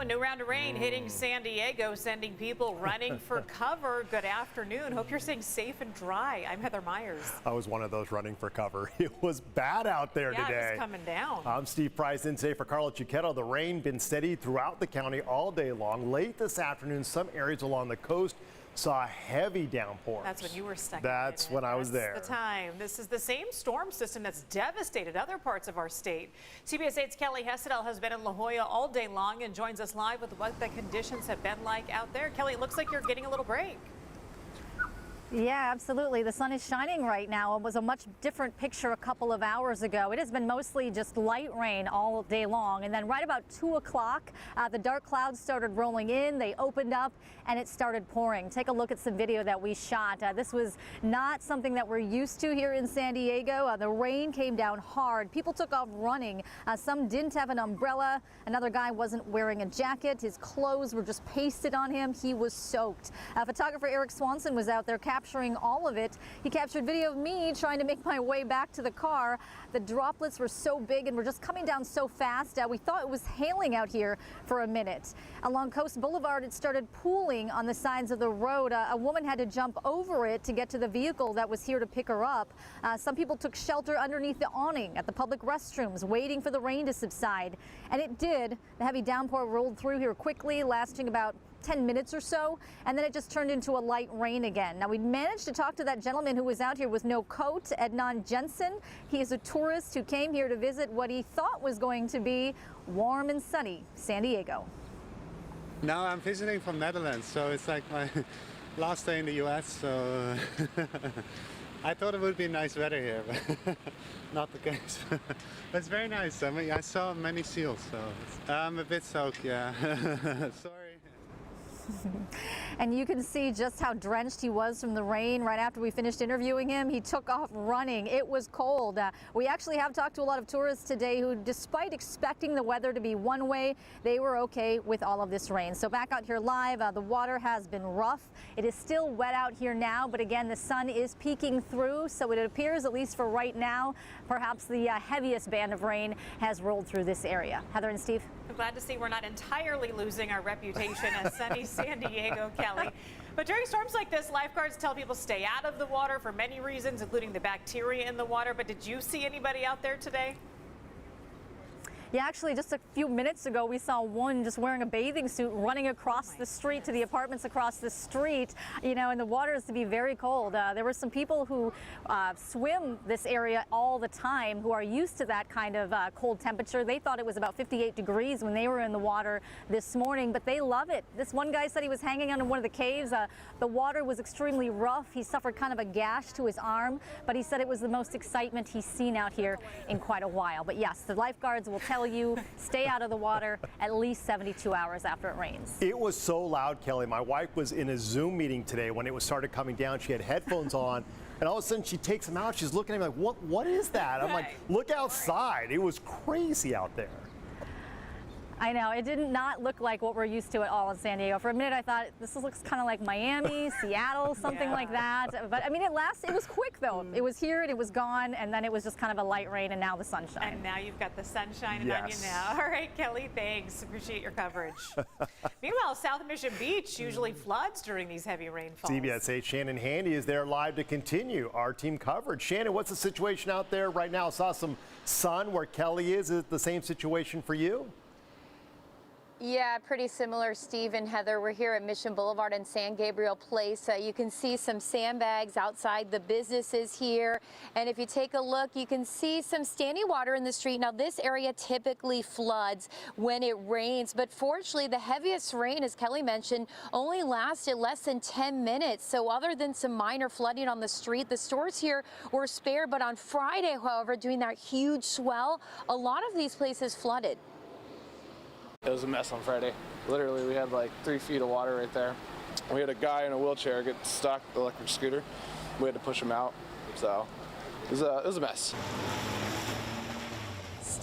a new round of rain hitting San Diego, sending people running for cover. Good afternoon. Hope you're staying safe and dry. I'm Heather Myers. I was one of those running for cover. It was bad out there today. Yeah, it was coming down. I'm Steve Price in today for Carla Chiquetto. The rain been steady throughout the county all day long. Late this afternoon, some areas along the coast saw heavy downpours. That's when you were stuck. That's when I was there. That's the time. This is the same storm system that's devastated other parts of our state. CBS 8's Kelly Hessedel has been in La Jolla all day long and joins us live with what the conditions have been like out there. Kelly, it looks like you're getting a little break. Yeah, absolutely. The sun is shining right now. It was a much different picture a couple of hours ago. It has been mostly just light rain all day long. And then right about 2 o'clock, the dark clouds started rolling in. They opened up and it started pouring. Take a look at some video that we shot. This was not something that we're used to here in San Diego. The rain came down hard. People took off running. Some didn't have an umbrella. Another guy wasn't wearing a jacket. His clothes were just pasted on him. He was soaked. Photographer Eric Swanson was out there capturing all of it. He captured video of me trying to make my way back to the car. The droplets were so big and were just coming down so fast. We thought it was hailing out here for a minute. Along Coast Boulevard, it started pooling on the sides of the road. A woman had to jump over it to get to the vehicle that was here to pick her up. Some people took shelter underneath the awning at the public restrooms, waiting for the rain to subside. And it did. The heavy downpour rolled through here quickly, lasting about 10 minutes or so, and then it just turned into a light rain again. Now, we managed to talk to that gentleman who was out here with no coat, Ednan Jensen. He is a tourist who came here to visit what he thought was going to be warm and sunny San Diego. No, I'm visiting from Netherlands, so it's like my last day in the US, so I thought it would be nice weather here, but not the case. But it's very nice. I mean, I saw many seals, so I'm a bit soaked, yeah. Sorry. And you can see just how drenched he was from the rain. Right after we finished interviewing him, he took off running. It was cold. We actually have talked to a lot of tourists today who, despite expecting the weather to be one way, they were okay with all of this rain. So back out here live, the water has been rough. It is still wet out here now, but again, the sun is peeking through, so it appears, at least for right now, perhaps the heaviest band of rain has rolled through this area. Heather and Steve. I'm glad to see we're not entirely losing our reputation as sunny San Diego, Kelly. But during storms like this, lifeguards tell people stay out of the water for many reasons, including the bacteria in the water. But did you see anybody out there today? Yeah, actually, just a few minutes ago, we saw one just wearing a bathing suit running across the street to the apartments across the street, you know, and the water is to be very cold. There were some people who swim this area all the time who are used to that kind of cold temperature. They thought it was about 58 degrees when they were in the water this morning, but they love it. This one guy said he was hanging on in one of the caves. The water was extremely rough. He suffered kind of a gash to his arm, but he said it was the most excitement he's seen out here in quite a while. But yes, the lifeguards will tell you stay out of the water at least 72 hours after it rains. It was so loud, Kelly. My wife was in a Zoom meeting today when it was started coming down. She had headphones on, and all of a sudden she takes them out. She's looking at me like, what is that? I'm like, look outside. It was crazy out there. I know, it did not look like what we're used to at all in San Diego. For a minute I thought this looks kind of like Miami, Seattle, something like that. But I mean, it was quick though. It was here and it was gone, and then it was just kind of a light rain, and now the sunshine. And now you've got the sun shining on you now. All right, Kelly, thanks. Appreciate your coverage. Meanwhile, South Mission Beach usually floods during these heavy rainfalls. CBS 8 Shannon Handy is there live to continue our team coverage. Shannon, what's the situation out there right now? I saw some sun where Kelly is. Is it the same situation for you? Yeah, pretty similar, Steve and Heather. We're here at Mission Boulevard and San Gabriel Place. You can see some sandbags outside the businesses here. And if you take a look, you can see some standing water in the street. Now, this area typically floods when it rains, but fortunately, the heaviest rain, as Kelly mentioned, only lasted less than 10 minutes. So other than some minor flooding on the street, the stores here were spared. But on Friday, however, during that huge swell, a lot of these places flooded. It was a mess on Friday. Literally, we had like 3 feet of water right there. We had a guy in a wheelchair get stuck, electric scooter. We had to push him out, so it was a mess.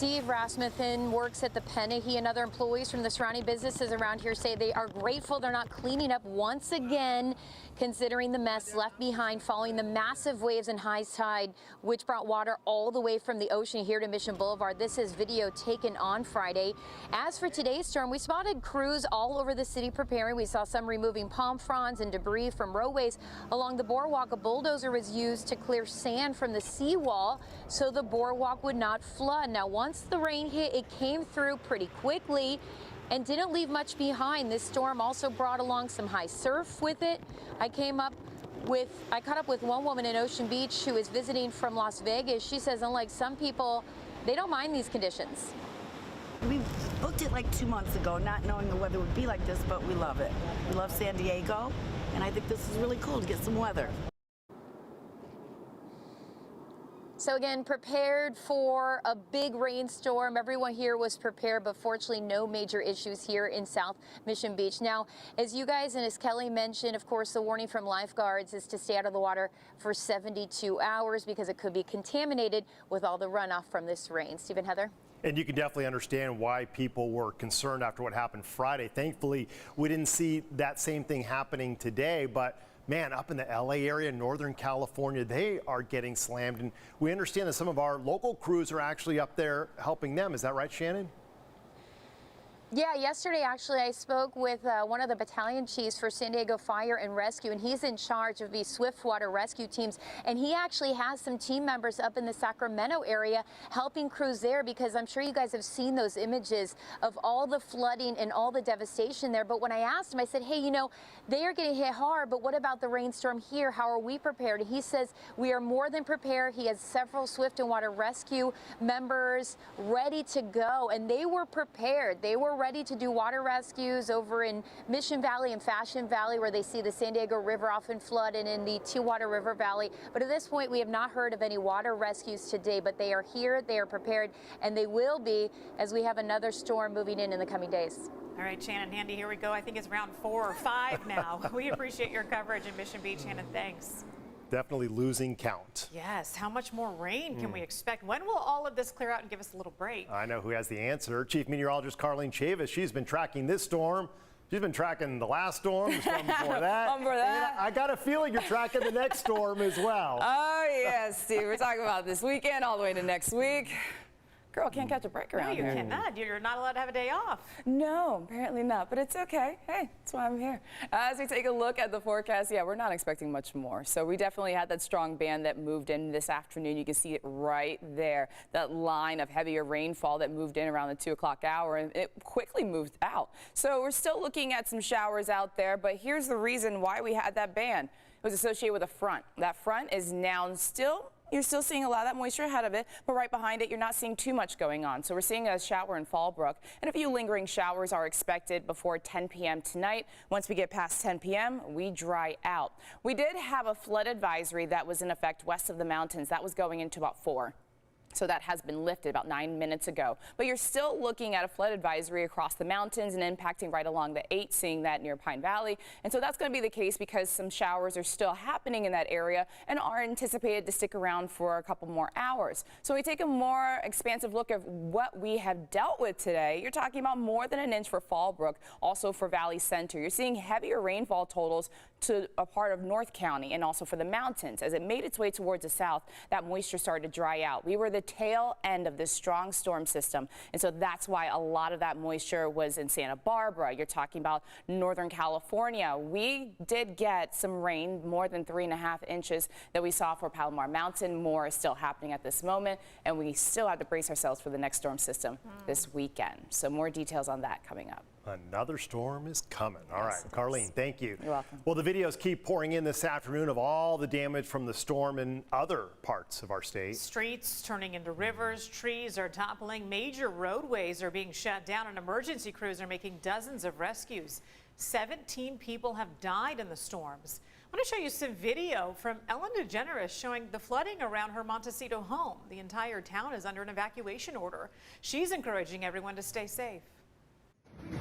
Steve Rasmussen works at the Penny. He and other employees from the surrounding businesses around here say they are grateful they're not cleaning up once again, considering the mess left behind following the massive waves and high tide, which brought water all the way from the ocean here to Mission Boulevard. This is video taken on Friday. As for today's storm, we spotted crews all over the city preparing. We saw some removing palm fronds and debris from roadways along the boardwalk. A bulldozer was used to clear sand from the seawall so the boardwalk would not flood. Now, once the rain hit, it came through pretty quickly and didn't leave much behind. This storm also brought along some high surf with it. I caught up with one woman in Ocean Beach who is visiting from Las Vegas. She says, unlike some people, they don't mind these conditions. We booked it like 2 months ago, not knowing the weather would be like this, but we love it. We love San Diego, and I think this is really cool to get some weather. So again, prepared for a big rainstorm. Everyone here was prepared, but fortunately no major issues here in South Mission Beach. Now, as you guys and as Kelly mentioned, of course, the warning from lifeguards is to stay out of the water for 72 hours because it could be contaminated with all the runoff from this rain. Steve and Heather? And you can definitely understand why people were concerned after what happened Friday. Thankfully, we didn't see that same thing happening today, but man, up in the LA area, Northern California, they are getting slammed. And we understand that some of our local crews are actually up there helping them. Is that right, Shannon? Yeah, yesterday actually I spoke with one of the battalion chiefs for San Diego Fire and Rescue, and he's in charge of the swiftwater rescue teams, and he actually has some team members up in the Sacramento area helping crews there, because I'm sure you guys have seen those images of all the flooding and all the devastation there. But when I asked him, I said, hey, you know, they are getting hit hard, but what about the rainstorm here? How are we prepared? And he says we are more than prepared. He has several swift and water rescue members ready to go, and they were prepared. They were ready to do water rescues over in Mission Valley and Fashion Valley, where they see the San Diego River often flood, and in the Two-Water River Valley. But at this point, we have not heard of any water rescues today, but they are here, they are prepared, and they will be as we have another storm moving in the coming days. All right, Shannon, Handy, here we go. I think it's round 4 or 5 now. We appreciate your coverage in Mission Beach, Shannon. Thanks. Definitely losing count. Yes. How much more rain can we expect? When will all of this clear out and give us a little break? I know who has the answer. Chief Meteorologist Carlene Chavis. She's been tracking this storm. She's been tracking the last storm, the storm before that. And I got a feeling you're tracking the next storm as well. Oh, yes, Steve. We're talking about this weekend all the way to next week. Girl, can't catch a break around here. No, you cannot. You're not allowed to have a day off. No, apparently not, but it's okay. Hey, that's why I'm here. As we take a look at the forecast, yeah, we're not expecting much more. So we definitely had that strong band that moved in this afternoon. You can see it right there, that line of heavier rainfall that moved in around the 2 o'clock hour, and it quickly moved out. So we're still looking at some showers out there, but here's the reason why we had that band. It was associated with a front. That front is now you're still seeing a lot of that moisture ahead of it, but right behind it, you're not seeing too much going on. So we're seeing a shower in Fallbrook, and a few lingering showers are expected before 10 p.m. tonight. Once we get past 10 p.m., we dry out. We did have a flood advisory that was in effect west of the mountains. That was going into about 4. So that has been lifted about 9 minutes ago. But you're still looking at a flood advisory across the mountains and impacting right along the 8, seeing that near Pine Valley. And so that's going to be the case because some showers are still happening in that area and are anticipated to stick around for a couple more hours. So we take a more expansive look at what we have dealt with today. You're talking about more than an inch for Fallbrook, also for Valley Center. You're seeing heavier rainfall totals to a part of North County and also for the mountains. As it made its way towards the south, that moisture started to dry out. We were the tail end of this strong storm system, and so that's why a lot of that moisture was in Santa Barbara. You're talking about Northern California. We did get some rain, more than 3.5 inches that we saw for Palomar Mountain. More is still happening at this moment, and we still have to brace ourselves for the next storm system this weekend. So more details on that coming up. Another storm is coming. All right, Carlene, thank you. You're welcome. Well, the videos keep pouring in this afternoon of all the damage from the storm in other parts of our state. Streets turning into rivers, trees are toppling, major roadways are being shut down, and emergency crews are making dozens of rescues. 17 people have died in the storms. I want to show you some video from Ellen DeGeneres showing the flooding around her Montecito home. The entire town is under an evacuation order. She's encouraging everyone to stay safe.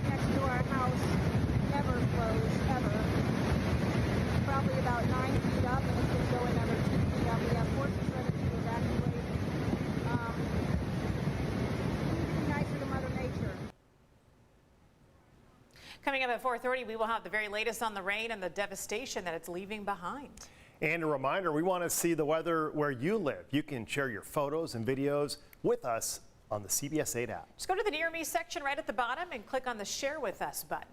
Next to our house never flows, ever. Probably about 9 feet up, and it's been going ever 2 feet up. We have forces ready to evacuate. Coming up at 4:30, we will have the very latest on the rain and the devastation that it's leaving behind. And a reminder, we want to see the weather where you live. You can share your photos and videos with us on the CBS 8 app. Just go to the Near Me section right at the bottom and click on the Share With Us button.